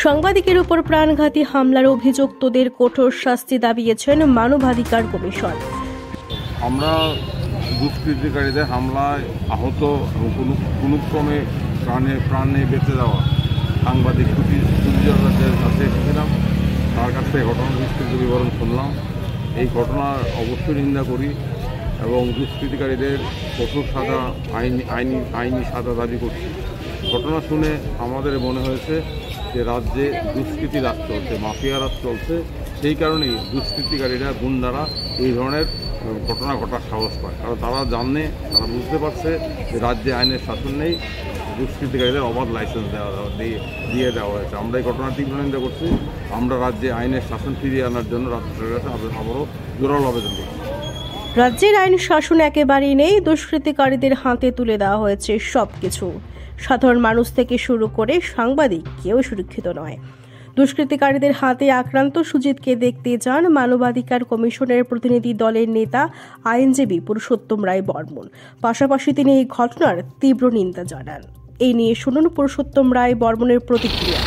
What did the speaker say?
সাংবাদিকের উপর প্রাণঘাতী হামলার অভিযুক্তদের কঠোর শাস্তি দাবিয়েছেন মানবাধিকার কমিশন। আমরা দুষ্কৃতিকারীদের হামলায় আহত এবং কোনো ক্রমে প্রাণে বেঁচে যাওয়া সাংবাদিক সুবিচারের কাছে এসেছিলাম। তার কাছ থেকে ঘটনার বিস্তৃত বিবরণ শুনলাম। এই ঘটনার অবশ্যই নিন্দা করি এবং দুষ্কৃতিকারীদের কঠোর সাজা আইনি সাজা দাবি করছি। ঘটনা শুনে আমাদের মনে হয়েছে যে রাজ্যে দুষ্কৃতি রাজ চলছে, মাফিয়া রাজ চলছে। সেই কারণেই দুষ্কৃতিকারীরা গুন্ডারা এই ধরনের ঘটনা ঘটার সাহস পায়, কারণ তারা তারা বুঝতে পারছে যে রাজ্যে আইনের শাসন নেই, দুষ্কৃতিকারীদের অবাধ লাইসেন্স দিয়ে দেওয়া হয়েছে। আমরা এই ঘটনার তীব্র নিন্দা করছি। আমরা রাজ্যে আইনের শাসন ফিরিয়ে আনার জন্য রাজ্য সরকারের কাছে আবারও জোরালো আবেদন করছি। রাজ্যের আইন শাসন একেবারেই নেই, দুষ্কৃতিকারীদের হাতে তুলে দেওয়া হয়েছে সবকিছু। সাধারণ মানুষ থেকে শুরু করে সাংবাদিক কেউ সুরক্ষিত নয়। দুষ্কৃতিকারীদের হাতে আক্রান্ত সুজিতকে দেখতে যান মানবাধিকার কমিশনের প্রতিনিধি দলের নেতা আইনজীবী পুরুষোত্তম রায় বর্মন। পাশাপাশি তিনি এই ঘটনার তীব্র নিন্দা জানান। এই নিয়ে শুনুন পুরুষোত্তম রায় বর্মনের প্রতিক্রিয়া।